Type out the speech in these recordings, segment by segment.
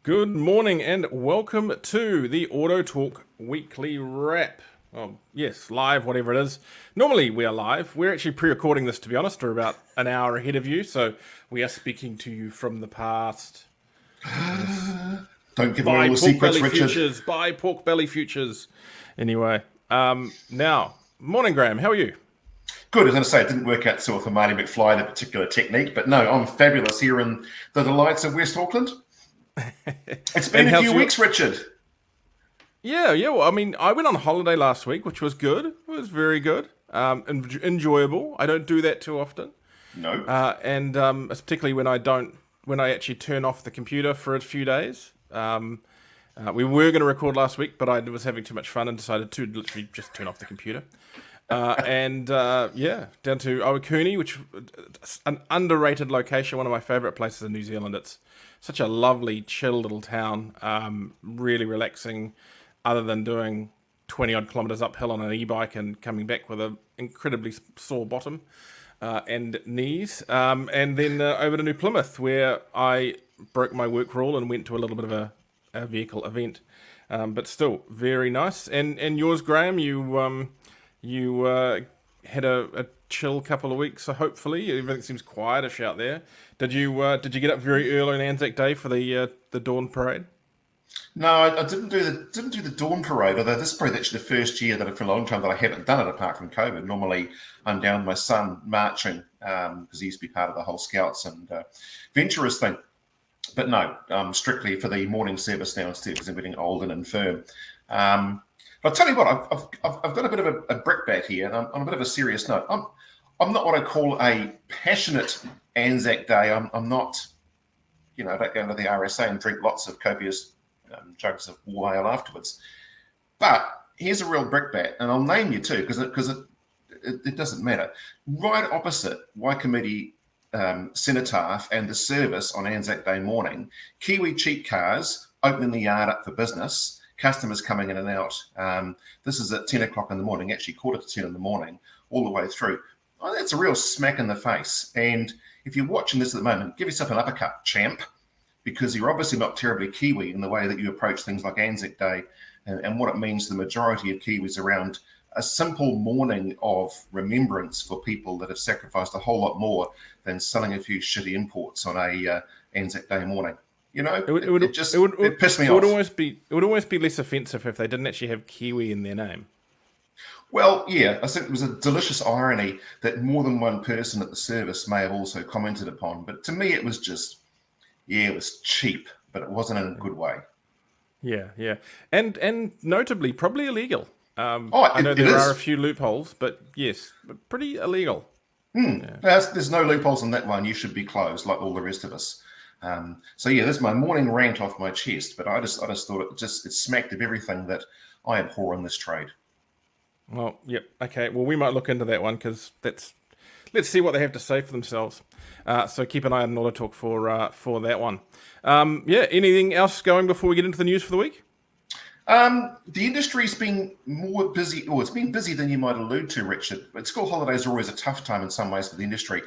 Good morning and welcome to the AutoTalk Weekly Wrap. Oh, yes, live, whatever it is. Normally we are live. We're actually pre-recording this, to be honest. We're about an hour ahead of you, so we are speaking to you from the past. Yes. Don't give away all By the Pork secrets, Belly Richard. Futures. By Pork Belly Futures. Anyway, now, morning, Graham. How are you? Good. I was going to say it didn't work out so well for Marty McFly, the particular technique, but no, I'm fabulous here in the delights of West Auckland. It's been And a how's few your... weeks, Richard. Yeah. Well, I mean, I went on holiday last week, which was good. It was very good. Enjoyable. I don't do that too often. No. And particularly when I actually turn off the computer for a few days. We were going to record last week, but I was having too much fun and decided to literally just turn off the computer. Down to Owakuni, which is an underrated location, one of my favourite places in New Zealand. It's such a lovely, chill little town, really relaxing, other than doing 20 odd kilometres uphill on an e-bike and coming back with an incredibly sore bottom and knees. And then over to New Plymouth, where I broke my work rule and went to a little bit of a vehicle event. But still, very nice. And yours, Graham, you had a chill couple of weeks, so hopefully everything seems quietish out there. Did you get up very early on Anzac Day for the dawn parade? No, I didn't do the dawn parade, although this is probably actually the first year that for a long time that I haven't done it apart from COVID. Normally I'm down with my son marching because he used to be part of the whole Scouts and Venturers thing. But no, strictly for the morning service now instead because I'm getting old and infirm. But I'll tell you what, I've got a bit of a brickbat here, and I'm on a bit of a serious note. I'm not what I call a passionate Anzac Day. I'm not, I don't go into the RSA and drink lots of copious jugs of war ale afterwards. But here's a real brickbat, and I'll name you too, because it doesn't matter. Right opposite Waikimete Cenotaph and the service on Anzac Day morning, Kiwi cheap cars opening the yard up for business, customers coming in and out. This is at 10 o'clock in the morning, actually quarter to 10 in the morning, all the way through. Oh, that's a real smack in the face. And if you're watching this at the moment, give yourself an uppercut, champ, because you're obviously not terribly Kiwi in the way that you approach things like Anzac Day and what it means to the majority of Kiwis around a simple morning of remembrance for people that have sacrificed a whole lot more than selling a few shitty imports on a Anzac Day morning. It pissed me off. It would almost be less offensive if they didn't actually have Kiwi in their name. Well, yeah, I think it was a delicious irony that more than one person at the service may have also commented upon. But to me, it was just, it was cheap, but it wasn't in a good way. Yeah, and notably probably illegal. I know It there are a is. few loopholes, but yes, but pretty illegal. Yeah. There's no loopholes in that one. You should be closed like all the rest of us. So yeah, that's my morning rant off my chest. But I just thought it smacked of everything that I abhor in this trade. Well, yep. Okay. Well, we might look into that one because let's see what they have to say for themselves. So keep an eye on AutoTalk for that one. Anything else going before we get into the news for the week? The industry's been more busy, or it's been busy than you might allude to, Richard. But school holidays are always a tough time in some ways for the industry.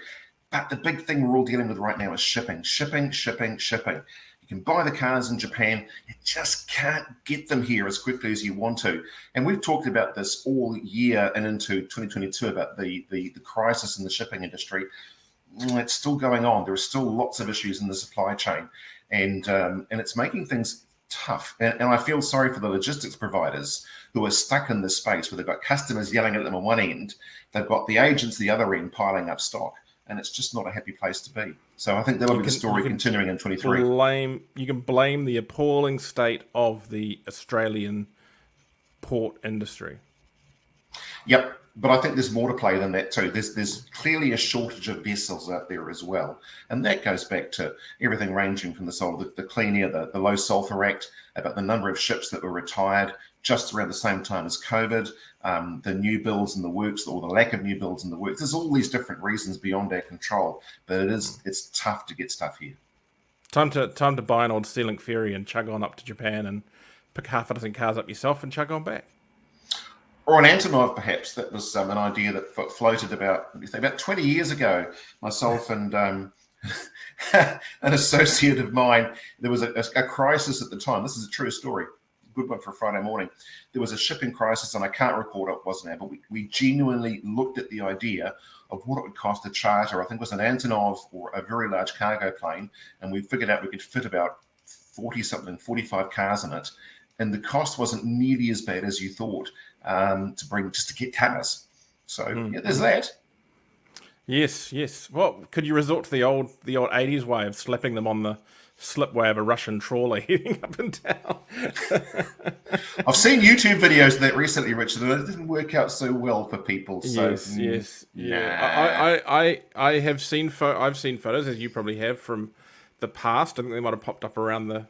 But the big thing we're all dealing with right now is shipping. You can buy the cars in Japan, you just can't get them here as quickly as you want to. And we've talked about this all year and into 2022 about the crisis in the shipping industry. It's still going on. There are still lots of issues in the supply chain, and it's making things tough. And I feel sorry for the logistics providers who are stuck in this space where they've got customers yelling at them on one end, they've got the agents the other end piling up stock, and it's just not a happy place to be. So I think that'll be the story continuing in 23. You can blame the appalling state of the Australian port industry. Yep, but I think there's more to play than that too. There's clearly a shortage of vessels out there as well, and that goes back to everything ranging from the Clean Air, the Low Sulphur Act, about the number of ships that were retired just around the same time as COVID, the new builds in the works, or the lack of new builds in the works. There's all these different reasons beyond our control, but it's tough to get stuff here. Time to buy an old Sea-Link ferry and chug on up to Japan and pick half a dozen cars up yourself and chug on back. Or an Antonov, perhaps. That was an idea that floated about 20 years ago. Myself and an associate of mine, there was a crisis at the time. This is a true story. Good one for a Friday morning. There was a shipping crisis, and I can't recall what it was now, but we genuinely looked at the idea of what it would cost to charter, I think it was an Antonov or a very large cargo plane, and we figured out we could fit about 45 cars in it. And the cost wasn't nearly as bad as you thought to get cars. So yeah, there's that. Yes. Well, could you resort to the old 80s way of slapping them on the slipway of a Russian trawler heading up and down? I've seen YouTube videos of that recently, Richard, and it didn't work out so well for people. So, yes. Nah. Yeah. I have seen I've seen photos, as you probably have, from the past. I think they might have popped up around the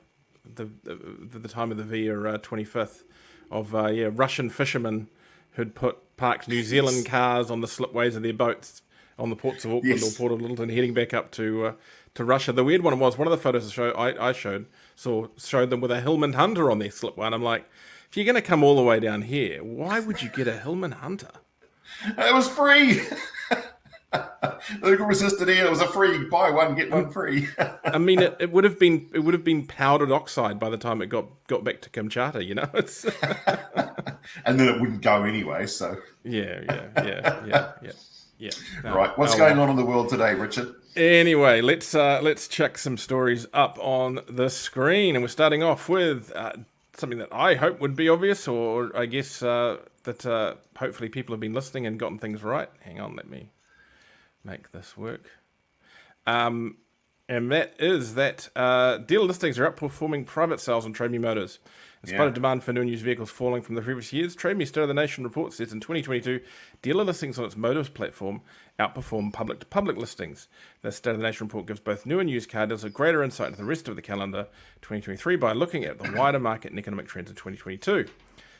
time of the VIA 25th of Russian fishermen who'd parked New Zealand cars on the slipways of their boats on the ports of Auckland or Port of Littleton, heading back up to Russia. The weird one was one of the photos I showed them with a Hillman Hunter on their slipway, and I'm like, if you're going to come all the way down here, why would you get a Hillman Hunter? It was free. Local resisted air. It was a free buy one get one free. I mean, it would have been powdered oxide by the time it got back to Kamchatka. You know, it's and then it wouldn't go anyway. So yeah. Right, what's going on in the world today, Richard? Anyway, let's check some stories up on the screen, and we're starting off with something that I hope would be obvious, or I guess that hopefully people have been listening and gotten things right. Hang on, let me make this work. And that is that dealer listings are outperforming private sales on Trade Me Motors. In spite of demand for new and used vehicles falling from the previous years, Trade Me State of the Nation report says in 2022, dealer listings on its Motors platform outperform public-to-public listings. The State of the Nation report gives both new and used car dealers a greater insight into the rest of the calendar 2023 by looking at the wider market and economic trends in 2022. It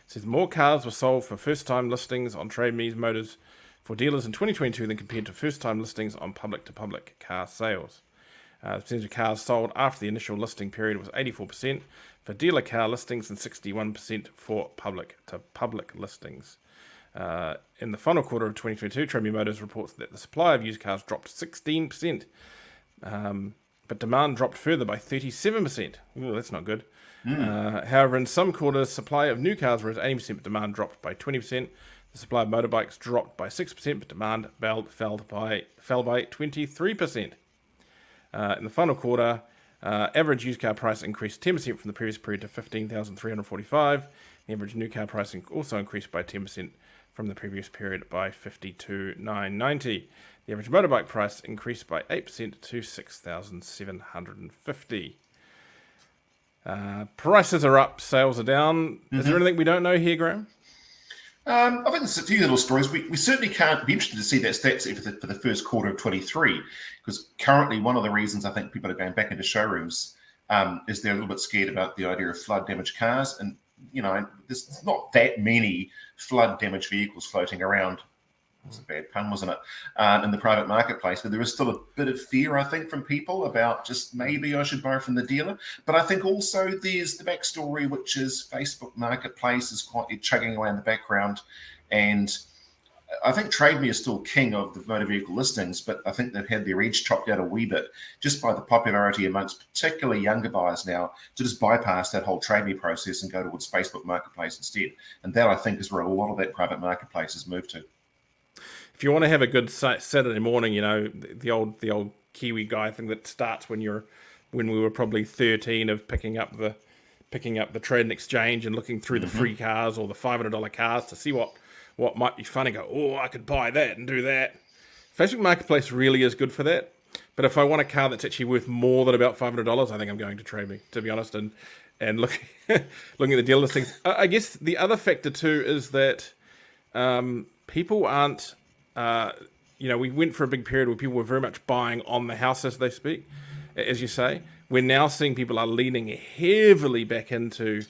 says more cars were sold for first-time listings on Trade Me Motors for dealers in 2022 than compared to first-time listings on public-to-public car sales. The percentage of cars sold after the initial listing period was 84% for dealer car listings and 61% for public-to-public listings. In the final quarter of 2022, Trade Me Motors reports that the supply of used cars dropped 16%, but demand dropped further by 37%. Ooh, that's not good. However, in some quarters, supply of new cars rose 80%, but demand dropped by 20%. The supply of motorbikes dropped by 6%, but demand fell by 23%. In the final quarter, average used car price increased 10% from the previous period to $15,345. The average new car price also increased by 10% from the previous period by $52,990. The average motorbike price increased by 8% to $6,750. Prices are up, sales are down. Is there anything we don't know here, Graham? I think there's a few little stories. We certainly can't be interested to see that stats for the first quarter of 23, because currently one of the reasons I think people are going back into showrooms is they're a little bit scared about the idea of flood damaged cars. And, there's not that many flood damaged vehicles floating around. It's a bad pun, wasn't it? In the private marketplace, but there is still a bit of fear, I think, from people about just maybe I should buy from the dealer. But I think also there's the backstory, which is Facebook Marketplace is quietly chugging away in the background, and I think Trade Me is still king of the motor vehicle listings, but I think they've had their edge chopped out a wee bit just by the popularity amongst particularly younger buyers now to just bypass that whole Trade Me process and go towards Facebook Marketplace instead. And that, I think, is where a lot of that private marketplace has moved to. If you want to have a good Saturday morning, the old Kiwi guy thing that starts when we were probably 13 of picking up the trade and exchange and looking through the free cars or the $500 cars to see what might be fun and go, oh, I could buy that and do that. Facebook Marketplace really is good for that. But if I want a car that's actually worth more than about $500, I think I'm going to Trade Me, to be honest, and looking at the deal listings. I guess the other factor too is that people aren't. We went for a big period where people were very much buying on the house, as they speak, as you say. We're now seeing people are leaning heavily back into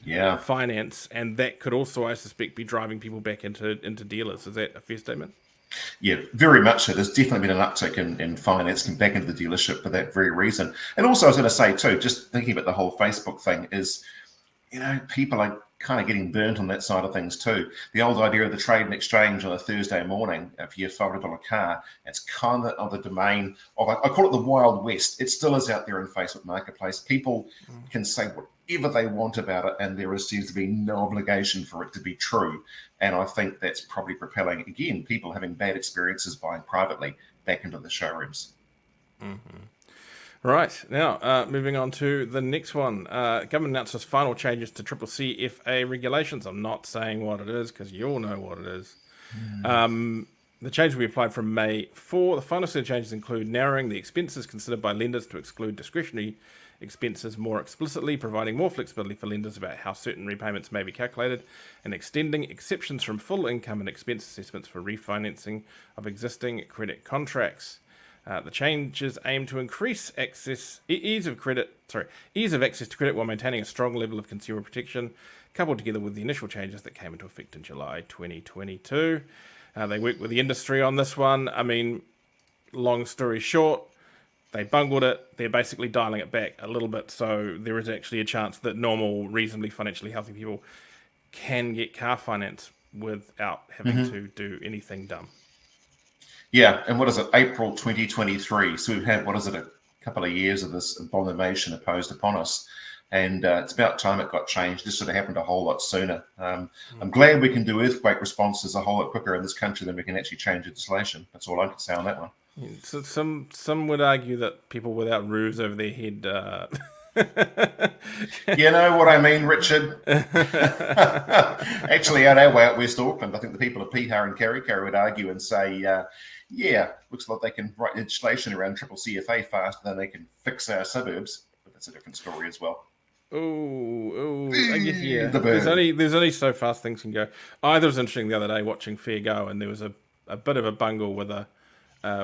finance, and that could also, I suspect, be driving people back into dealers. Is that a fair statement? Yeah, very much so. There's definitely been an uptick in finance and back into the dealership for that very reason. And also, I was going to say too, just thinking about the whole Facebook thing is, people are kind of getting burnt on that side of things too. The old idea of the trade and exchange on a Thursday morning for your $500 car, it's kind of the domain of, I call it the Wild West. It still is out there in Facebook Marketplace. People can say whatever they want about it, and there seems to be no obligation for it to be true. And I think that's probably propelling, again, people having bad experiences buying privately back into the showrooms. Right, now moving on to the next one. Government announces final changes to CCCFA regulations. I'm not saying what it is because you all know what it is. The change will be applied from May 4. The final set of changes include narrowing the expenses considered by lenders to exclude discretionary expenses more explicitly, providing more flexibility for lenders about how certain repayments may be calculated, and extending exceptions from full income and expense assessments for refinancing of existing credit contracts. The changes aim to increase ease of access to credit while maintaining a strong level of consumer protection, coupled together with the initial changes that came into effect in July 2022. They worked with the industry on this one. I mean, long story short, they bungled it. They're basically dialing it back a little bit, so there is actually a chance that normal, reasonably financially healthy people can get car finance without having to do anything dumb. Yeah, and what is it, April 2023? So we've had, a couple of years of this abomination imposed upon us. And it's about time it got changed. This should have happened a whole lot sooner. I'm glad we can do earthquake responses a whole lot quicker in this country than we can actually change legislation. That's all I can say on that one. Yeah, so some would argue that people without roofs over their head... You know what I mean, Richard? Actually, out our way at West Auckland, I think the people of Pihar and Karikari would argue and say, looks like they can write legislation around CCCFA faster than they can fix our suburbs. But that's a different story as well. I guess, yeah. There's only so fast things can go. I thought it was interesting the other day watching Fair Go, and there was a bit of a bungle with a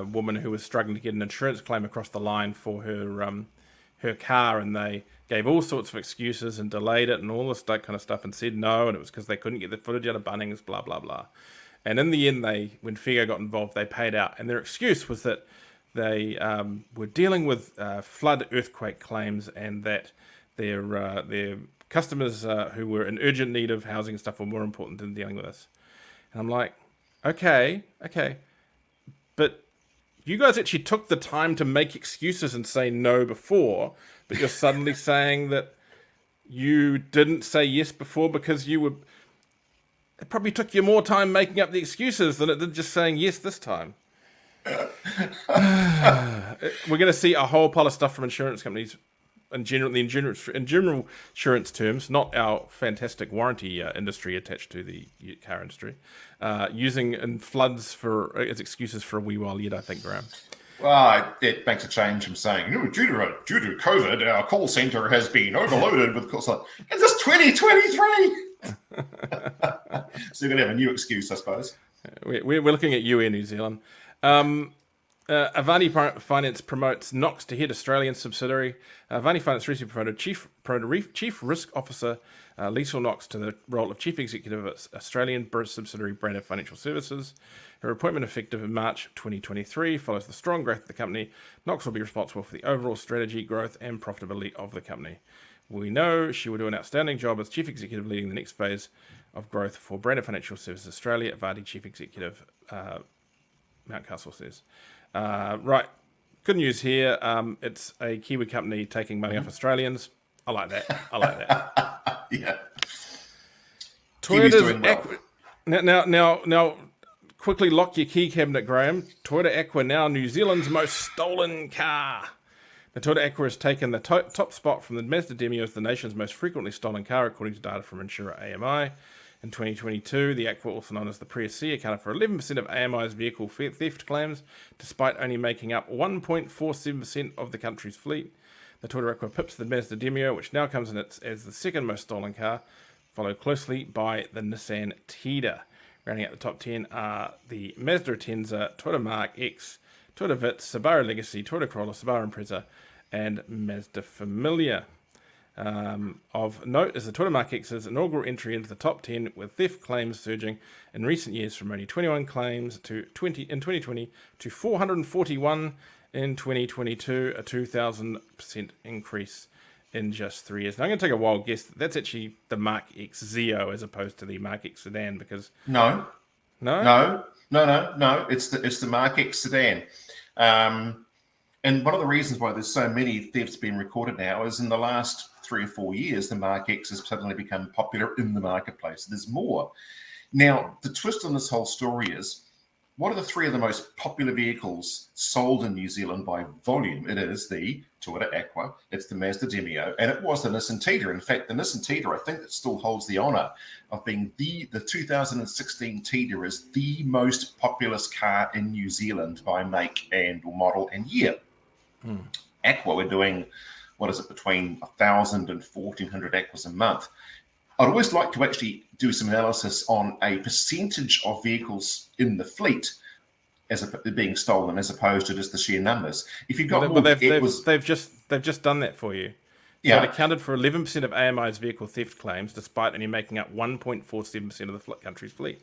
woman who was struggling to get an insurance claim across the line for her car, and they gave all sorts of excuses and delayed it and all this kind of stuff and said no, and it was because they couldn't get the footage out of Bunnings, blah, blah, blah. And in the end, when Figo got involved, they paid out. And their excuse was that they were dealing with flood earthquake claims, and that their customers who were in urgent need of housing and stuff were more important than dealing with this. And I'm like, okay. But you guys actually took the time to make excuses and say no before, but you're suddenly saying that you didn't say yes before because it probably took you more time making up the excuses than it did just saying yes this time. We're going to see a whole pile of stuff from insurance companies in general insurance terms, not our fantastic warranty industry attached to the car industry, using in floods as excuses for a wee while yet, I think, Graham. Well, it makes a change from saying, due to COVID, our call center has been overloaded with calls. Like, is this 2023? So you're going to have a new excuse, I suppose. We're looking at you in New Zealand. Avanti Finance promotes Knox to head Australian subsidiary. Avanti Finance recently promoted Chief Risk Officer Liesl Knox to the role of Chief Executive of its Australian subsidiary Branded Financial Services. Her appointment, effective in March 2023, follows the strong growth of the company. Knox will be responsible for the overall strategy, growth and profitability of the company. We know she will do an outstanding job as Chief Executive, leading the next phase of growth for Branded Financial Services Australia. Avanti Chief Executive Mountcastle says. Right, good news here. It's a Kiwi company taking money off Australians. I like that. Yeah. Toyota's doing well. Now, quickly lock your key cabinet, Graham. Toyota Aqua, now New Zealand's most stolen car. The Toyota Aqua has taken the top spot from the Mazda Demio as the nation's most frequently stolen car, according to data from insurer AMI. In 2022, the Aqua, also known as the Prius C, accounted for 11% of AMI's vehicle theft claims, despite only making up 1.47% of the country's fleet. The Toyota Aqua pips the Mazda Demio, which now comes in as the second most stolen car, followed closely by the Nissan Tiida. Rounding out the top 10 are the Mazda Atenza, Toyota Mark X, Toyota Vitz, Subaru Legacy, Toyota Corolla, Subaru Impreza, and Mazda Familia. Of note is the Toyota Mark X's inaugural entry into the top 10, with theft claims surging in recent years from only 21 claims in 2020 to 441 in 2022, a 2,000% increase in just 3 years. Now, I'm going to take a wild guess. That's actually the Mark X Zeo as opposed to the Mark X sedan because No, no, no. It's the Mark X sedan. Um, And one of the reasons why there's so many thefts being recorded now is in the last 3 or 4 years, the Mark X has suddenly become popular in the marketplace. There's more. Now, the twist on this whole story is, what are the three of the most popular vehicles sold in New Zealand by volume? It is the Toyota Aqua, it's the Mazda Demio, and it was the Nissan Tiida. In fact, the Nissan Tiida, I think, that still holds the honour of being the 2016 Tiida is the most populous car in New Zealand by make and or model and year. Aqua, we're doing, what is it, between 1,000 and 1,400 Aquas a month. I'd always like to actually do some analysis on a percentage of vehicles in the fleet being stolen as opposed to just the sheer numbers. If you've got more, they've just done that for you. So it yeah. accounted for 11% of AMI's vehicle theft claims, despite only making up 1.47% of the country's fleet.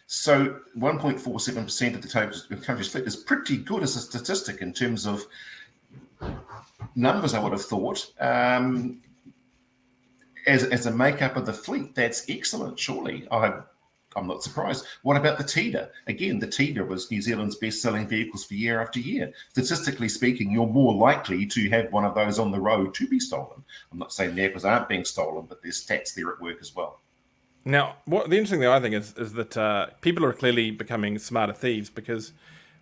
So 1.47% of the country's fleet is pretty good as a statistic in terms of numbers, I would have thought. As a makeup of the fleet, that's excellent, surely. I'm not surprised. What about the Tiida? Again, the Tiida was New Zealand's best-selling vehicles for year after year. Statistically speaking, you're more likely to have one of those on the road to be stolen. I'm not saying the Aquas aren't being stolen, but there's stats there at work as well. Now, what the interesting thing I think is that people are clearly becoming smarter thieves because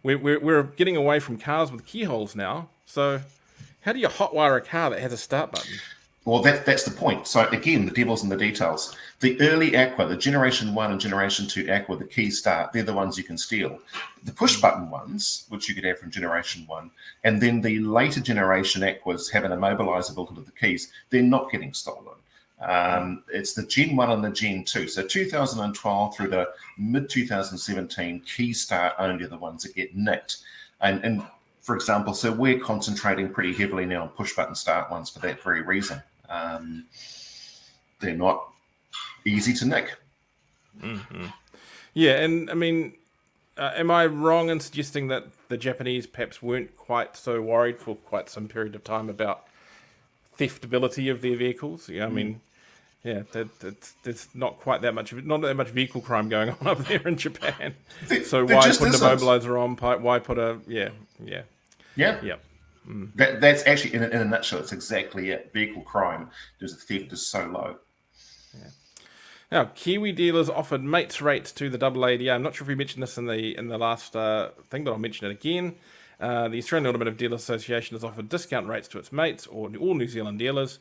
we're getting away from cars with keyholes now. So how do you hotwire a car that has a start button? Well, that's the point. So again, the devil's in the details. The early Aqua, the Generation 1 and Generation 2 Aqua, the key start, they're the ones you can steal. The push-button ones, which you could have from Generation 1, and then the later generation Aquas having a mobiliser built into the keys, they're not getting stolen. It's the Gen 1 and the Gen 2. So 2012 through to mid-2017, key start only are the ones that get nicked. And for example, so we're concentrating pretty heavily now on push-button start ones for that very reason. They're not easy to nick. Mm-hmm. Yeah, and I mean, am I wrong in suggesting that the Japanese perhaps weren't quite so worried for quite some period of time about theftability of their vehicles? Yeah, I mean, yeah, there's not quite that much vehicle crime going on up there in Japan. So why put a mobilizer on? Why put a Yeah. Mm. That's actually in a nutshell. It's exactly it. Vehicle crime, because the theft is so low. Yeah. Now, Kiwi dealers offered mates rates to the AADA. I'm not sure if we mentioned this in the last thing, but I'll mention it again. The Australian Automotive Dealers Association has offered discount rates to its mates, or all New Zealand dealers,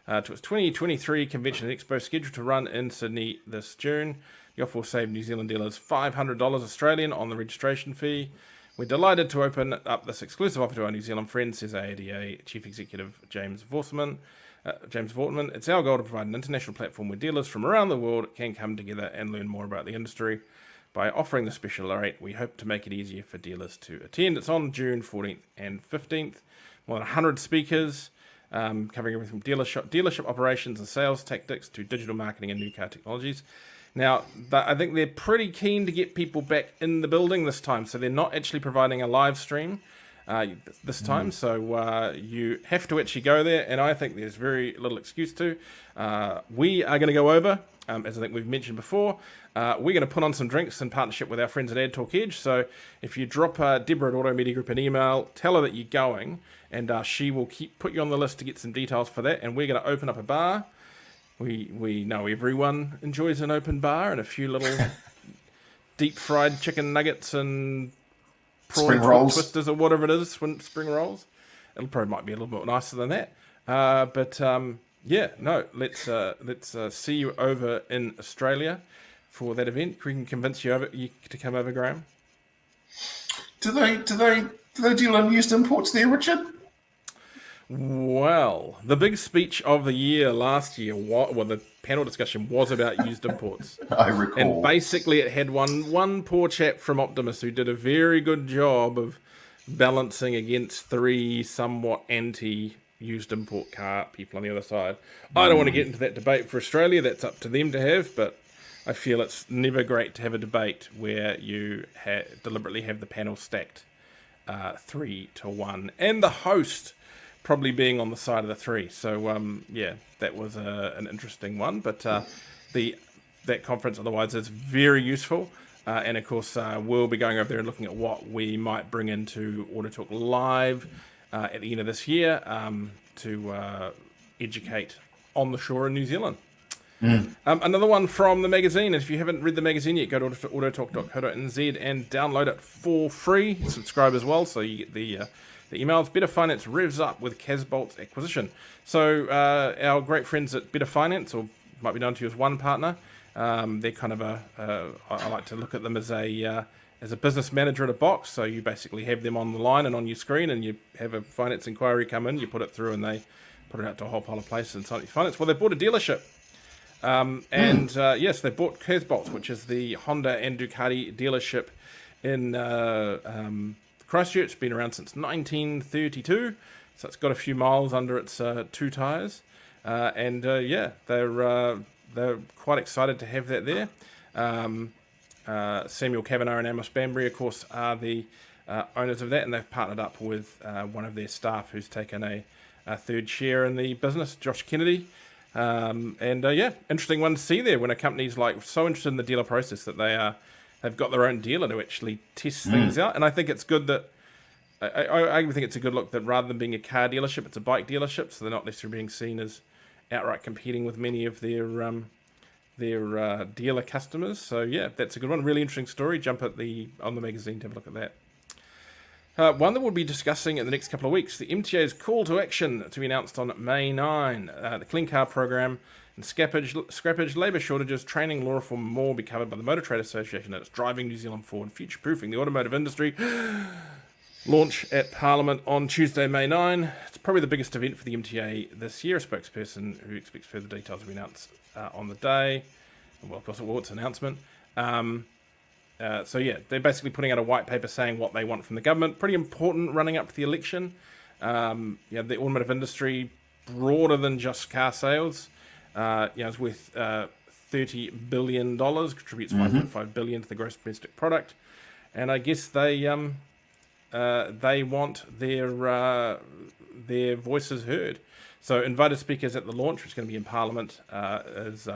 to its 2023 Convention and Expo scheduled to run in Sydney this June. The offer will save New Zealand dealers $500 Australian on the registration fee. We're delighted to open up this exclusive offer to our New Zealand friends, says AADA Chief Executive James Vortman. It's our goal to provide an international platform where dealers from around the world can come together and learn more about the industry. By offering the special rate, we hope to make it easier for dealers to attend. It's on June 14th and 15th. More than 100 speakers covering everything from dealership operations and sales tactics to digital marketing and new car technologies. Now, I think they're pretty keen to get people back in the building this time, so they're not actually providing a live stream this time, so you have to actually go there, and I think there's very little excuse to. We are going to go over, as I think we've mentioned before. We're going to put on some drinks in partnership with our friends at AutoTalk Edge, so if you drop Deborah at Auto Media Group an email, tell her that you're going, and she will put you on the list to get some details for that, and we're going to open up a bar. We know everyone enjoys an open bar and a few little deep fried chicken nuggets and prawn twisters or whatever it is, spring rolls. It probably might be a little bit nicer than that. Let's see you over in Australia for that event. We can convince you to come over, Graham. Do they deal in used imports there, Richard? Well, the big speech of the year last year, the panel discussion was about used imports. I recall. And basically it had one poor chap from Optimus who did a very good job of balancing against three somewhat anti-used import car people on the other side. I don't want to get into that debate for Australia. That's up to them to have, but I feel it's never great to have a debate where you deliberately have the panel stacked 3-1. And the host probably being on the side of the 3. So yeah, that was an interesting one. But the that conference otherwise is very useful. And of course, we'll be going over there and looking at what we might bring into AutoTalk Live at the end of this year to educate on the shore in New Zealand. Another one from the magazine. If you haven't read the magazine yet, go to autotalk.co.nz and download it for free. Subscribe as well, so you get the emails. Better Finance revs up with Casbolt's acquisition. So our great friends at Better Finance, or might be known to you as One Partner, they're kind of I like to look at them as a business manager at a box. So you basically have them on the line and on your screen, and you have a finance inquiry come in, you put it through, and they put it out to a whole pile of places inside your finance. Well, they bought a dealership. Yes, they bought Casbolt, which is the Honda and Ducati dealership in Christchurch. Been around since 1932, so it's got a few miles under its 2 tyres. Yeah, they're quite excited to have that there. Samuel Kavanagh and Amos Banbury, of course, are the owners of that, and they've partnered up with one of their staff who's taken a third share in the business, Josh Kennedy. Yeah, interesting one to see there when a company's like so interested in the dealer process that they've got their own dealer to actually test things out. And I think it's good that I even think it's a good look that rather than being a car dealership, it's a bike dealership, so they're not necessarily being seen as outright competing with many of their dealer customers. So yeah, that's a good one. Really interesting story. Jump on the magazine to have a look at that. One that we'll be discussing in the next couple of weeks, the MTA's call to action to be announced on May 9. The Clean Car Program and scrappage, labour shortages, training, law reform and more will be covered by the Motor Trade Association, and it's driving New Zealand forward, future-proofing the automotive industry. Launch at Parliament on Tuesday, May 9. It's probably the biggest event for the MTA this year. A spokesperson who expects further details will be announced on the day. Well, of course, it's an announcement. So yeah, they're basically putting out a white paper saying what they want from the government. Pretty important running up to the election. The automotive industry, broader than just car sales, is worth $30 billion, contributes $5.5 billion to the gross domestic product, and I guess they want their voices heard. So invited speakers at the launch, which is going to be in Parliament, is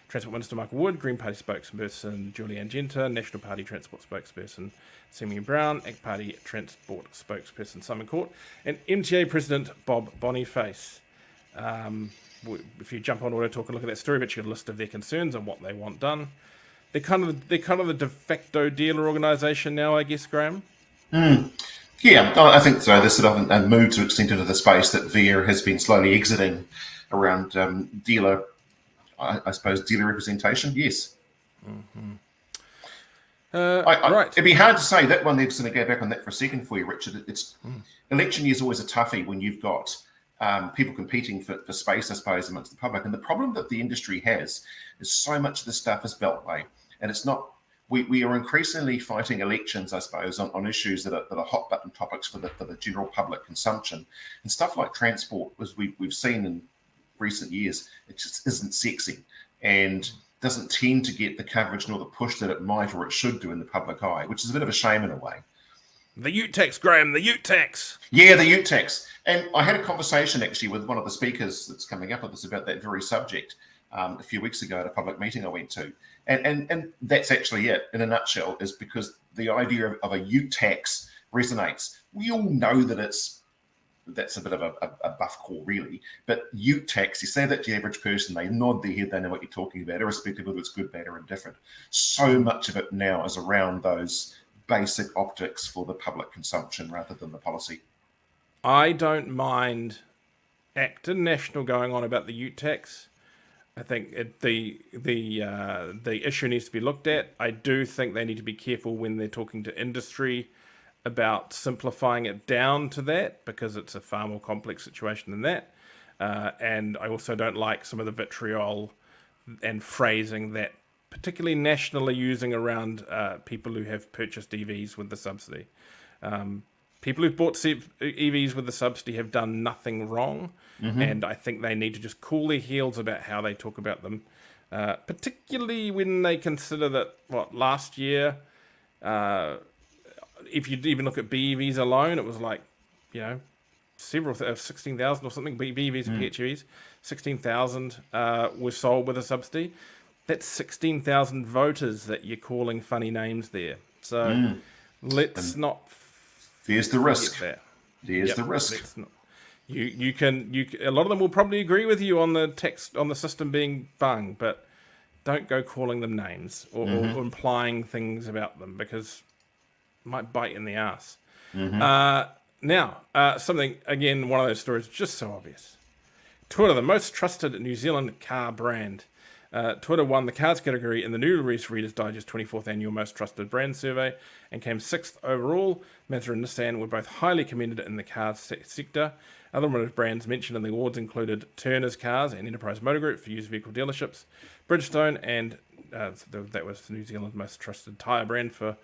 Transport Minister Michael Wood, Green Party spokesperson Julianne Genter, National Party Transport spokesperson Simeon Brown, ACT Party Transport spokesperson Simon Court, and MTA President Bob Boniface. If you jump on AutoTalk and look at that story, but you got a list of their concerns and what they want done. They're kind of the de facto dealer organisation now, I guess, Graham. Yeah, I think so. There's sort of a move to extend into the space that VIA has been slowly exiting around dealer, I suppose, dealer representation. Yes. Right. It'd be hard to say that one. They're just going to go back on that for a second for you, Richard. Election year is always a toughie when you've got people competing for space, I suppose, amongst the public. And the problem that the industry has is so much of the stuff is beltway, and it's not. We are increasingly fighting elections, I suppose, on issues that are hot button topics for the general public consumption, and stuff like transport, as we've seen in recent years, it just isn't sexy and doesn't tend to get the coverage nor the push that it might or it should do in the public eye, which is a bit of a shame in a way. The ute tax, Graham, the ute tax. Yeah, the ute tax. And I had a conversation actually with one of the speakers that's coming up with us about that very subject a few weeks ago at a public meeting I went to. And that's actually it in a nutshell, is because the idea of a ute tax resonates. We all know that that's a bit of a buff call, really. But ute tax, you say that to the average person, they nod their head, they know what you're talking about, irrespective of whether it's good, bad, or indifferent. So much of it now is around those basic optics for the public consumption rather than the policy. I don't mind ACT National going on about the ute tax. I think the issue needs to be looked at. I do think they need to be careful when they're talking to industry about simplifying it down to that, because it's a far more complex situation than that. And I also don't like some of the vitriol and phrasing that particularly nationally using around people who have purchased EVs with the subsidy. People who've bought EVs with the subsidy have done nothing wrong, and I think they need to just cool their heels about how they talk about them, particularly when they consider that, last year, if you even look at BEVs alone, it was like, several 16,000 or something BEVs and PHEVs. 16,000 were sold with a subsidy. That's 16,000 voters that you're calling funny names there. So let's not There's the forget risk. that. There's Yep, the risk. let's not. You can a lot of them will probably agree with you on the text on the system being bung, but don't go calling them names or implying things about them because it might bite in the ass. Now, something again, one of those stories just so obvious. Twitter, the most trusted New Zealand car brand. Twitter won the cars category in the new release Reader's Digest 24th Annual Most Trusted Brand Survey and came 6th overall. Mazda and Nissan were both highly commended in the cars sector. Other brands mentioned in the awards included Turner's Cars and Enterprise Motor Group for used vehicle dealerships, Bridgestone and that was New Zealand's most trusted tyre brand for...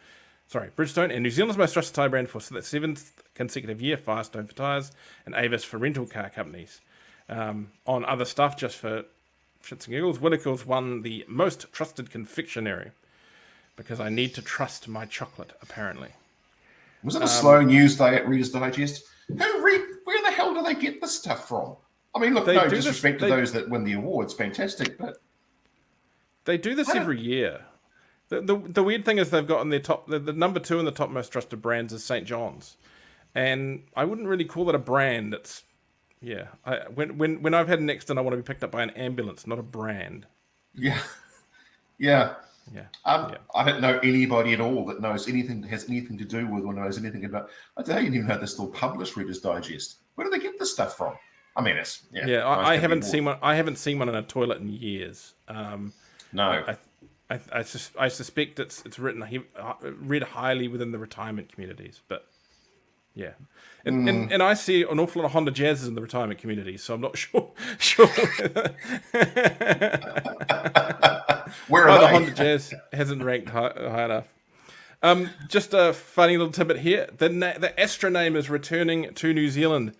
Bridgestone and New Zealand's most trusted tyre brand for the 7th consecutive year, Firestone for tyres, and Avis for rental car companies. On other stuff, just for shits and giggles, Whittaker's won the most trusted confectionery because I need to trust my chocolate, apparently. Was it a slow news day at Reader's Digest? Where the hell do they get this stuff from? I mean, look, no disrespect to those that win the awards, fantastic, but... They do this every year. The weird thing is they've got in their top... The number 2 in the top most trusted brands is St. John's. And I wouldn't really call it a brand. It's... Yeah. When I've had an accident, I want to be picked up by an ambulance, not a brand. Yeah. Yeah. Yeah. I don't know anybody at all that knows anything, has anything to do with or knows anything about... I don't even know they're still published Reader's Digest. Where do they get this stuff from? I mean, it's... Yeah, I haven't seen one. I haven't seen one in a toilet in years. No. I suspect it's read highly within the retirement communities, but yeah, and I see an awful lot of Honda Jazzes in the retirement community, so I'm not sure. Where are the they? Honda Jazz hasn't ranked high enough. Just a funny little tidbit here: the Astra name is returning to New Zealand.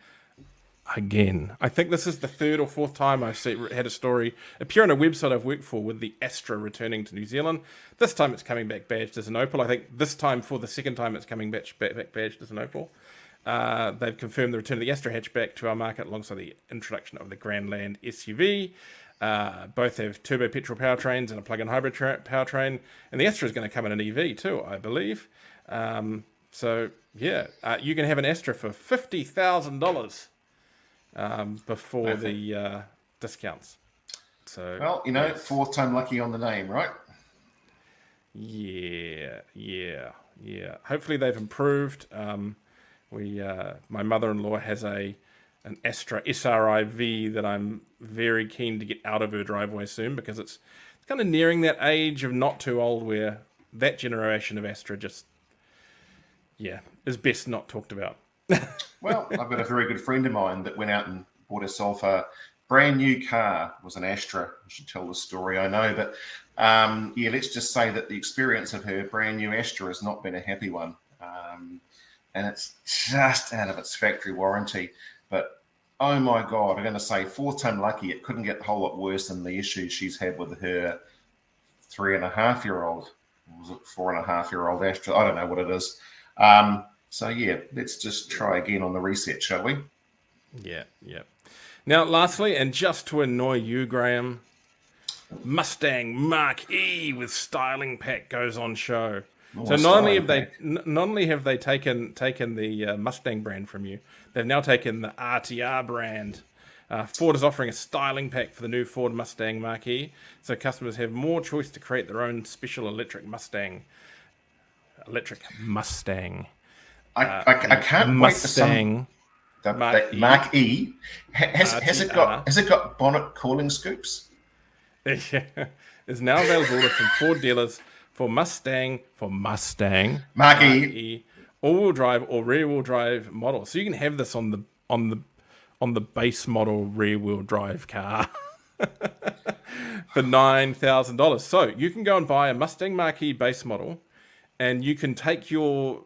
Again, I think this is the 3rd or 4th time I've had a story appear on a website I've worked for with the Astra returning to New Zealand. This time it's coming back badged as an Opel. I think this time, for the 2nd time, it's coming back badged as an Opel. They've confirmed the return of the Astra hatchback to our market alongside the introduction of the Grandland SUV. Both have turbo petrol powertrains and a plug-in hybrid powertrain. And the Astra is going to come in an EV too, I believe. So, yeah, you can have an Astra for $50,000. Before the discounts. So well, 4th time lucky on the name, right? Yeah. Hopefully they've improved. My mother-in-law has an Astra SRIV that I'm very keen to get out of her driveway soon because it's kind of nearing that age of not too old where that generation of Astra just is best not talked about. Well, I've got a very good friend of mine that went out and bought herself a brand new car. It was an Astra. I should tell the story, I know. But, let's just say that the experience of her brand new Astra has not been a happy one. And it's just out of its factory warranty. But, oh my God, I'm going to say 4th time lucky. It couldn't get a whole lot worse than the issues she's had with her 3.5-year-old. Was it 4.5-year-old Astra? I don't know what it is. So, let's just try again on the reset, shall we? Yeah. Now, lastly, and just to annoy you, Graham, Mustang Mach-E with styling pack goes on show. So not only have they taken the Mustang brand from you, they've now taken the RTR brand. Ford is offering a styling pack for the new Ford Mustang Mach-E, so customers have more choice to create their own special electric Mustang. I can't wait for some Mach-E. Has it got bonnet cooling scoops? Yeah, is now available from Ford dealers for Mustang Mach-E all-wheel drive or rear-wheel drive model. So you can have this on the base model rear-wheel drive car for $9,000. So you can go and buy a Mustang Mach-E base model, and you can take your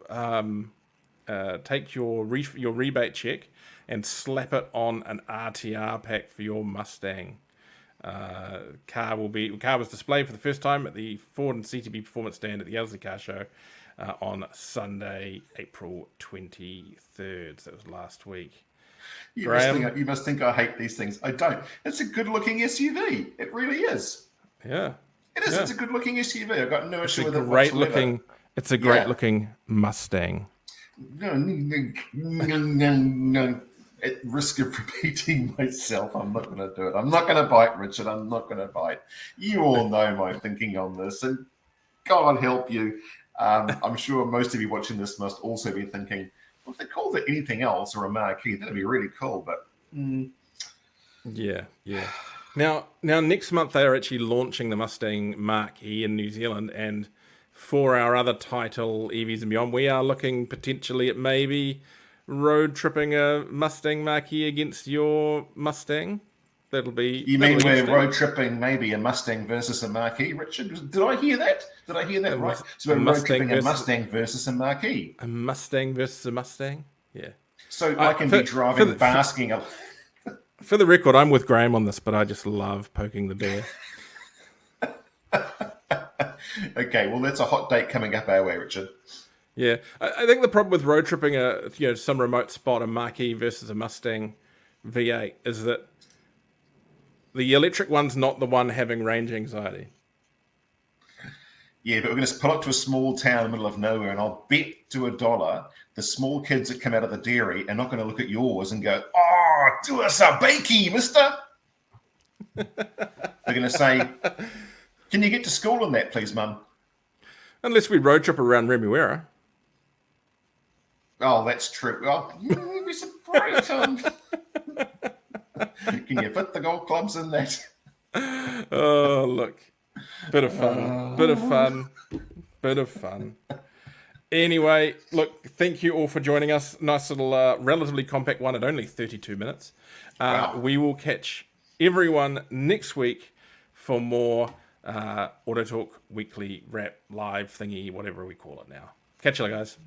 rebate check and slap it on an RTR pack for your Mustang. Car was displayed for the first time at the Ford and CTB Performance Stand at the Ellerslie Car Show on Sunday, April 23rd. So that was last week. Graham. You must think I hate these things. I don't. It's a good-looking SUV. It really is. Yeah. It is. Yeah. It's a good-looking SUV. I've got no It's a issue with it great whatsoever. looking. It's a great Yeah. looking Mustang. At risk of repeating myself, I'm not going to do it. I'm not going to bite, Richard. I'm not going to bite. You all know my thinking on this, and God help you. I'm sure most of you watching this must also be thinking, well, if they called it anything else or a marquee, that'd be really cool. But Yeah, yeah. Now next month they are actually launching the Mustang Mach-E in New Zealand, and for our other title, EVs and Beyond, we are looking potentially at maybe road tripping a Mustang Mach-E against your Mustang. That'll be you that'll mean be we're interesting. road tripping maybe a Mustang versus a marquee, Richard? Did I hear that? Did I hear that right? So A we're road Mustang tripping a versus Mustang versus a marquee. a Mustang versus a Mustang. Yeah. So I I, can for, be for, driving, the, for, basking. for the record, I'm with Graham on this, but I just love poking the bear. Okay, well, that's a hot date coming up our way, Richard. Yeah, I think the problem with road tripping some remote spot, a Mach-E versus a Mustang V8, is that the electric one's not the one having range anxiety. Yeah, but we're going to pull up to a small town in the middle of nowhere, and I'll bet to $1 the small kids that come out of the dairy are not going to look at yours and go, "Oh, do us a bakey, mister." They're going to say, "Can you get to school on that, please, mum?" Unless we road trip around Remuera. Oh, that's true. Well, you'd be surprised. Can you fit the golf clubs in that? Oh, look. Bit of fun. Bit of fun. Bit of fun. Anyway, look, thank you all for joining us. Nice little, relatively compact one at only 32 minutes. Wow. We will catch everyone next week for more AutoTalk weekly wrap live thingy, whatever we call it now. Catch you later, guys.